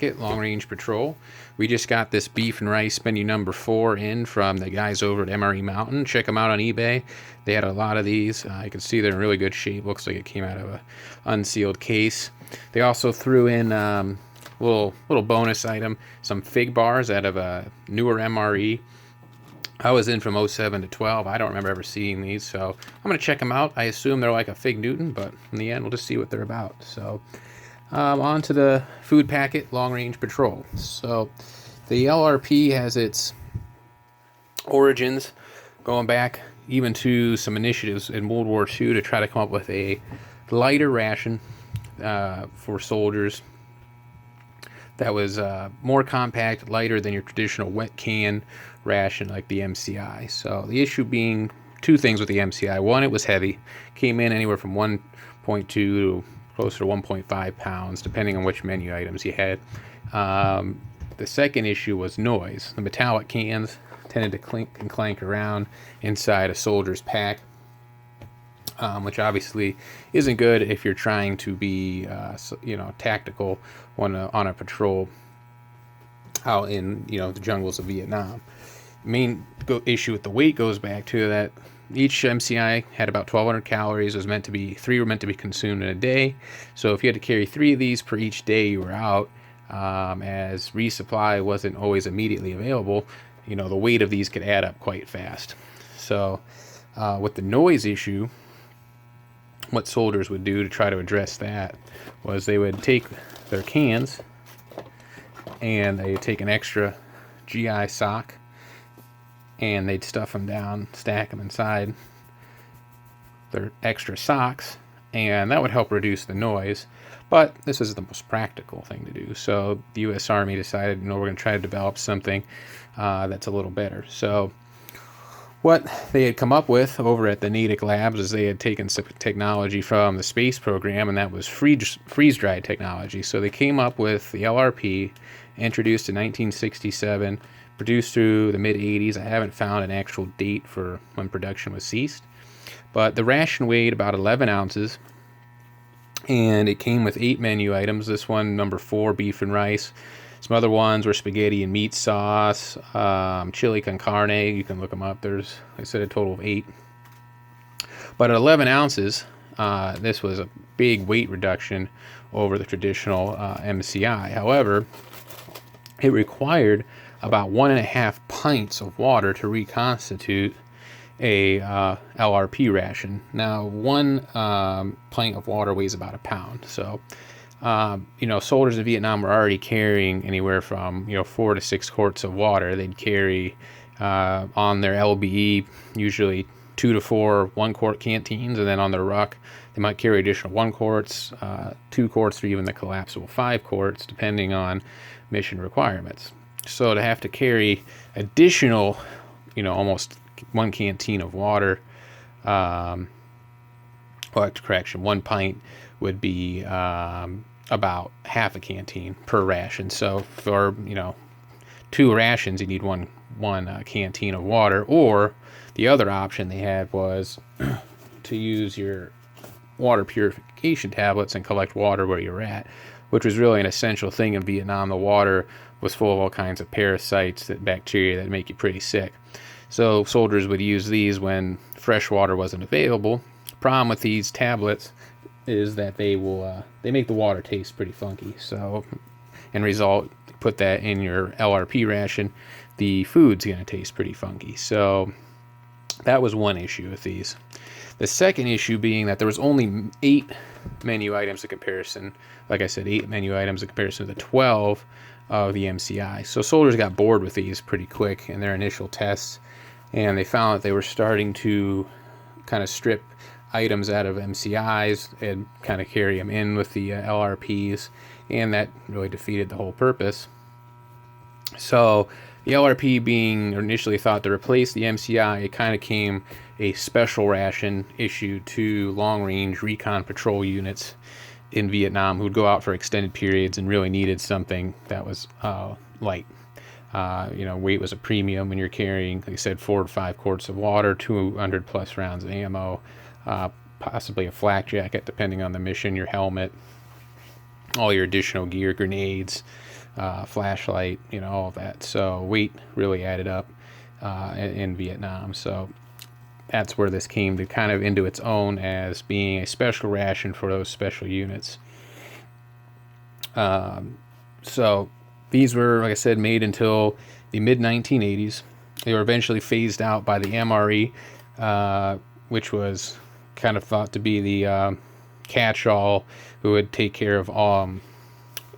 Long Range Patrol. We just got this beef and rice menu number 4 in from the guys over at MRE Mountain. Check them out on eBay. They had a lot of these. You can see they're in really good shape. Looks like it came out of a unsealed case. They also threw in little bonus item, some fig bars out of a newer MRE. I was in from 07 to 12. I don't remember ever seeing these, so I'm going to check them out. I assume they're like a Fig Newton, but in the end, we'll just see what they're about. So on to the food packet, Long Range Patrol. So the LRP has its origins going back even to some initiatives in World War II to try to come up with a lighter ration for soldiers that was more compact, lighter than your traditional wet can ration like the MCI. So the issue being two things with the MCI. One, it was heavy. Came in anywhere from 1.2 to closer to 1.5 pounds, depending on which menu items you had. The second issue was noise. The metallic cans tended to clink and clank around inside a soldier's pack, which obviously isn't good if you're trying to be, tactical on a patrol out in, the jungles of Vietnam. Main issue with the weight goes back to that each MCI had about 1,200 calories. It was meant to be 3 were meant to be consumed in a day. So if you had to carry 3 of these per each day you were out, as resupply wasn't always immediately available, the weight of these could add up quite fast. So with the noise issue, what soldiers would do to try to address that was they would take their cans and they'd take an extra GI sock and they'd stuff them down, stack them inside their extra socks, and that would help reduce the noise. But this is the most practical thing to do. So the U.S. Army decided, we're going to try to develop something that's a little better. So what they had come up with over at the Natick Labs is they had taken some technology from the space program, and that was freeze-dried technology. So they came up with the LRP, introduced in 1967, produced through the mid-'80s. I haven't found an actual date for when production was ceased. But the ration weighed about 11 ounces, and it came with 8 menu items. This one, number 4, beef and rice. Some other ones were spaghetti and meat sauce, chili con carne. You can look them up. There's, I said, a total of 8. But at 11 ounces, this was a big weight reduction over the traditional MCI. However, it required about 1.5 pints of water to reconstitute a LRP ration. Now, 1 pint of water weighs about 1 pound. So, soldiers in Vietnam were already carrying anywhere from 4 to 6 quarts of water. They'd carry on their LBE usually 2 to 4 1-quart canteens, and then on their ruck they might carry additional 1 quarts, 2 quarts, or even the collapsible 5 quarts, depending on mission requirements. So to have to carry additional, almost 1 canteen of water, 1 pint would be about half a canteen per ration. So for 2 rations, you need one canteen of water. Or the other option they had was to use your water purification tablets and collect water where you're at, which was really an essential thing in Vietnam. The water was full of all kinds of parasites, bacteria that make you pretty sick. So soldiers would use these when fresh water wasn't available. The problem with these tablets is that they make the water taste pretty funky. So, in result, put that in your LRP ration, the food's going to taste pretty funky. So that was one issue with these. The second issue being that there was only 8 menu items in comparison. Like I said, 8 menu items in comparison to the 12 of the MCI. So soldiers got bored with these pretty quick in their initial tests, and they found that they were starting to kind of strip items out of MCIs and kind of carry them in with the LRPs, and that really defeated the whole purpose. So the LRP being initially thought to replace the MCI, it kind of came a special ration issued to long-range recon patrol units in Vietnam who would go out for extended periods and really needed something that was light. Weight was a premium when you're carrying, like I said, 4 to 5 quarts of water, 200 plus rounds of ammo, possibly a flak jacket depending on the mission, your helmet, all your additional gear, grenades, flashlight, you know, all of that. So weight really added up in Vietnam. So that's where this came to kind of into its own as being a special ration for those special units. So these were, like I said, made until the mid-1980s. They were eventually phased out by the MRE, which was kind of thought to be the catch-all who would take care of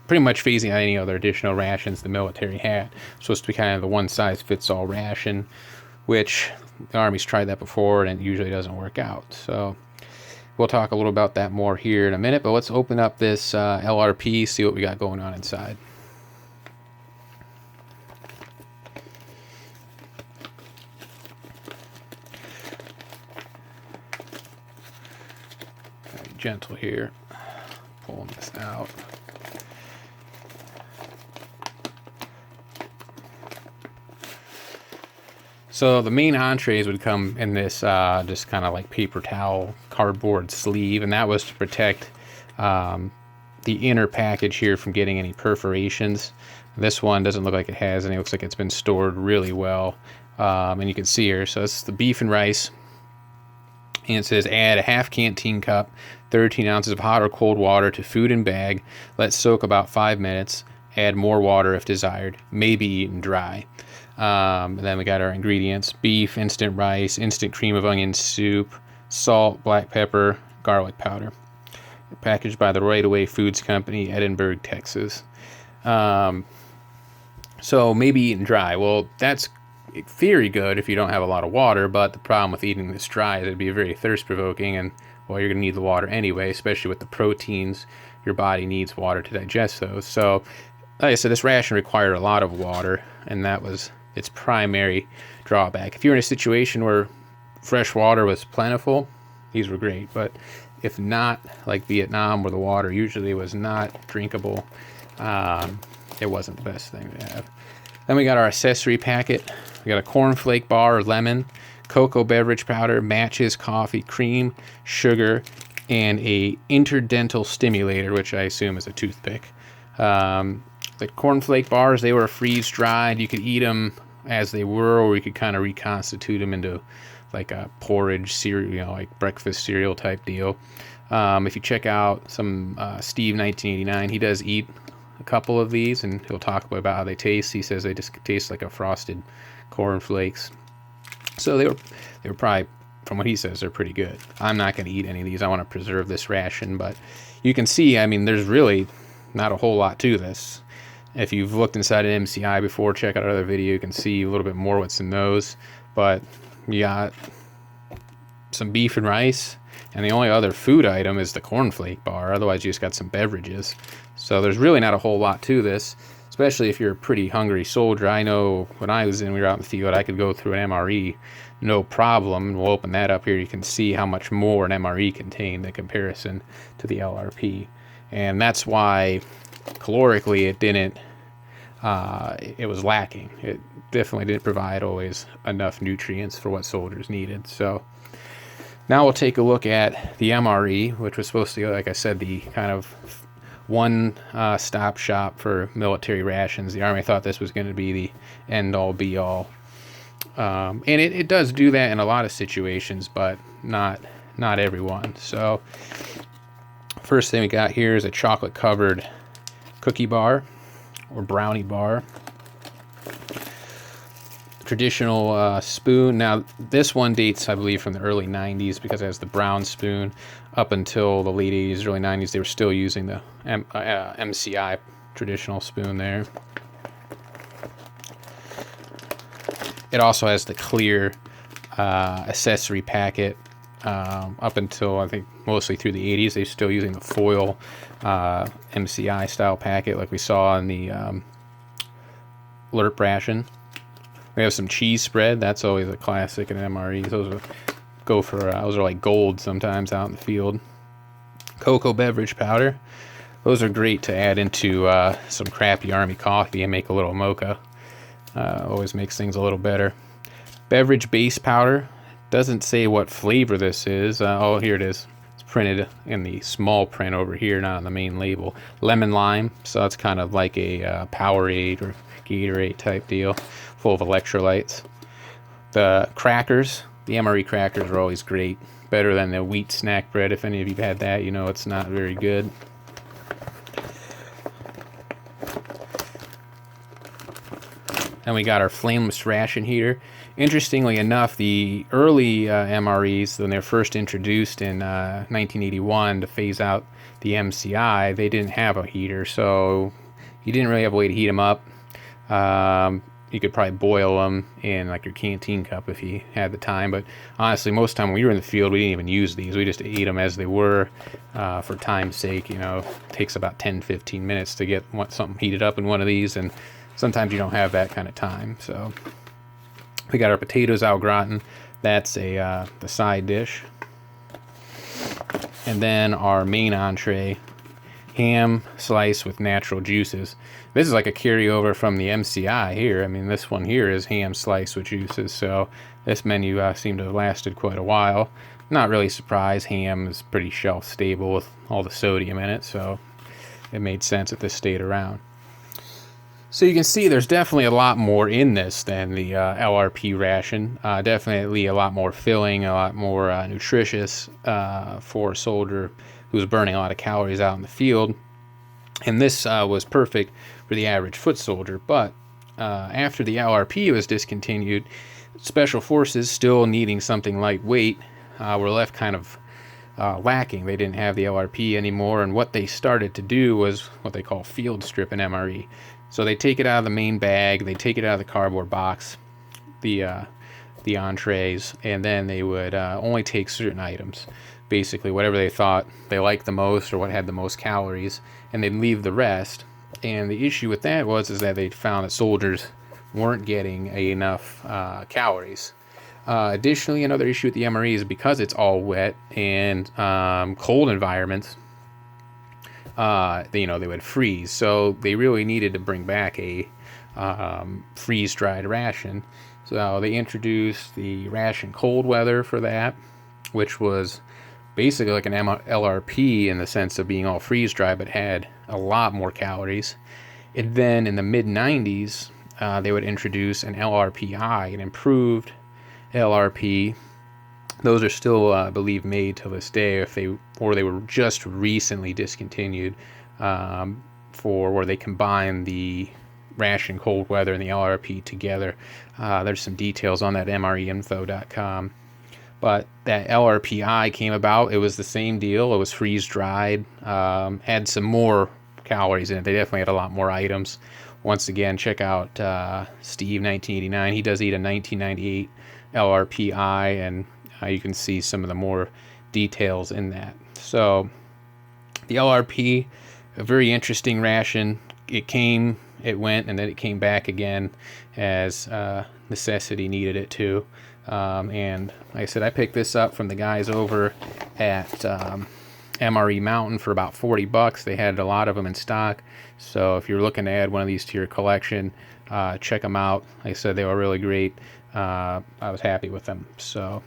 pretty much phasing out any other additional rations the military had. Supposed to be kind of the one-size-fits-all ration, which the Army's tried that before and it usually doesn't work out. So we'll talk a little about that more here in a minute, but let's open up this LRP, see what we got going on inside. Be gentle here, pulling this out. So the main entrees would come in this just kind of like paper towel cardboard sleeve, and that was to protect the inner package here from getting any perforations. This one doesn't look like it has any. It looks like it's been stored really well, and you can see here. So it's the beef and rice, and it says add a half canteen cup, 13 ounces of hot or cold water to food and bag. Let soak about 5 minutes. Add more water if desired. May be eaten dry. And then we got our ingredients: beef, instant rice, instant cream of onion soup, salt, black pepper, garlic powder. Packaged by the Right Away Foods Company, Edinburgh, Texas. So maybe eaten dry. Well, that's very good if you don't have a lot of water, but the problem with eating this dry is it'd be very thirst-provoking, and well, you're going to need the water anyway, especially with the proteins. Your body needs water to digest those. So, like I said, this ration required a lot of water, and that was its primary drawback. If you're in a situation where fresh water was plentiful, these were great, but if not, like Vietnam, where the water usually was not drinkable, it wasn't the best thing to have. Then we got our accessory packet. We got a cornflake bar or lemon, cocoa beverage powder, matches, coffee, cream, sugar, and a interdental stimulator, which I assume is a toothpick. The cornflake bars, they were freeze dried. You could eat them as they were, or you could kind of reconstitute them into like a porridge cereal, you know, like breakfast cereal type deal. If you check out some Steve 1989, he does eat a couple of these, and he'll talk about how they taste. He says they just taste like a frosted cornflakes. So they were probably, from what he says, they're pretty good. I'm not going to eat any of these. I want to preserve this ration, but you can see, I mean, there's really not a whole lot to this. If you've looked inside an MCI before, check out our other video. You can see a little bit more what's in those. But you got some beef and rice, and the only other food item is the cornflake bar. Otherwise, you just got some beverages. So there's really not a whole lot to this, especially if you're a pretty hungry soldier. I know when I was we were out in the field, I could go through an MRE, no problem. We'll open that up here. You can see how much more an MRE contained in comparison to the LRP. And that's why calorically it didn't, it was lacking. It definitely didn't provide always enough nutrients for what soldiers needed. So now we'll take a look at the MRE, which was supposed to be, like I said, the kind of one stop shop for military rations. The Army thought this was going to be the end all be all. And it does do that in a lot of situations, but not everyone. So first thing we got here is a chocolate covered cookie bar or brownie bar. Traditional spoon. Now this one dates, I believe, from the early 90s because it has the brown spoon. Up until the late 80s, early 90s, they were still using the MCI traditional spoon there. It also has the clear accessory packet. Up until, I think, mostly through the 80s, they're still using the foil MCI style packet like we saw in the LRP ration. We have some cheese spread. That's always a classic in MREs. Those are like gold sometimes out in the field. Cocoa beverage powder. Those are great to add into some crappy Army coffee and make a little mocha. Always makes things a little better. Beverage base powder. Doesn't say what flavor this is. Oh, here it is. It's printed in the small print over here, not on the main label. Lemon lime, so that's kind of like a Powerade or Gatorade type deal, full of electrolytes. The crackers, the MRE crackers are always great. Better than the wheat snack bread. If any of you have had that, you know it's not very good. And we got our flameless ration heater. Interestingly enough, the early MREs, when they're first introduced in 1981 to phase out the MCI, they didn't have a heater, so you didn't really have a way to heat them up. You could probably boil them in like your canteen cup if you had the time, but honestly, most of the time when we were in the field, we didn't even use these. We just ate them as they were for time's sake. You know, it takes about 10-15 minutes to get something heated up in one of these, and sometimes you don't have that kind of time. So we got our potatoes au gratin. That's the side dish. And then our main entree, ham slice with natural juices. This is like a carryover from the MCI here. I mean, this one here is ham slice with juices. So this menu seemed to have lasted quite a while. Not really surprised. Ham is pretty shelf stable with all the sodium in it, so it made sense that this stayed around. So you can see there's definitely a lot more in this than the LRP ration. Definitely a lot more filling, a lot more nutritious for a soldier who's burning a lot of calories out in the field. And this was perfect for the average foot soldier. But after the LRP was discontinued, Special Forces, still needing something lightweight, were left kind of lacking. They didn't have the LRP anymore, and what they started to do was what they call field strip and MRE. So they take it out of the main bag, they take it out of the cardboard box, the entrees, and then they would only take certain items, basically whatever they thought they liked the most or what had the most calories, and they'd leave the rest. And the issue with that was that they found that soldiers weren't getting enough calories. Additionally, another issue with the MRE is because it's all wet and cold environments, they would freeze. So they really needed to bring back a freeze-dried ration. So they introduced the ration cold weather for that, which was basically like an LRP in the sense of being all freeze-dried, but had a lot more calories. And then in the mid-90s, they would introduce an LRPI, an improved LRP. Those are still, I believe, made to this day, they were just recently discontinued for where they combine the ration cold weather and the LRP together. There's some details on that MREinfo.com. But that LRPI came about. It was the same deal. It was freeze-dried, had some more calories in it. They definitely had a lot more items. Once again, check out Steve 1989. He does eat a 1998 LRPI, and you can see some of the more details in that. So the LRP, a very interesting ration. It came, it went, and then it came back again as necessity needed it to. And like I said, I picked this up from the guys over at MRE Mountain for about $40. They had a lot of them in stock. So if you're looking to add one of these to your collection, check them out. Like I said, they were really great. I was happy with them. So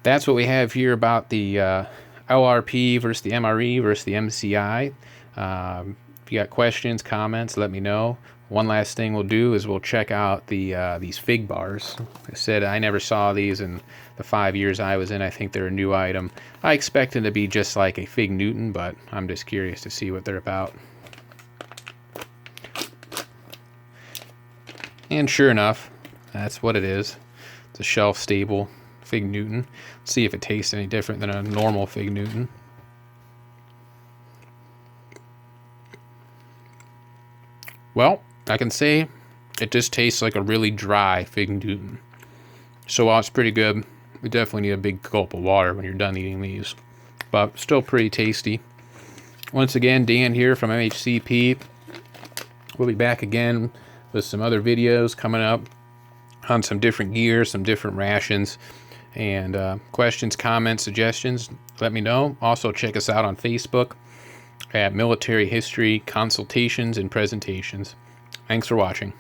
that's what we have here about the LRP versus the MRE versus the MCI. If you got questions, comments, let me know. One last thing we'll do is we'll check out these fig bars. Like I said, I never saw these in the 5 years I was in. I think they're a new item. I expect them to be just like a Fig Newton, but I'm just curious to see what they're about. And sure enough, that's what it is. It's a shelf-stable Fig Newton. Let's see if it tastes any different than a normal Fig Newton. Well, I can say it just tastes like a really dry Fig Newton. So while it's pretty good, you definitely need a big gulp of water when you're done eating these. But still pretty tasty. Once again, Dan here from MHCP. We'll be back again with some other videos coming up on some different gear, some different rations, and questions, comments, suggestions, let me know. Also check us out on Facebook at Military History Consultations and Presentations. Thanks for watching.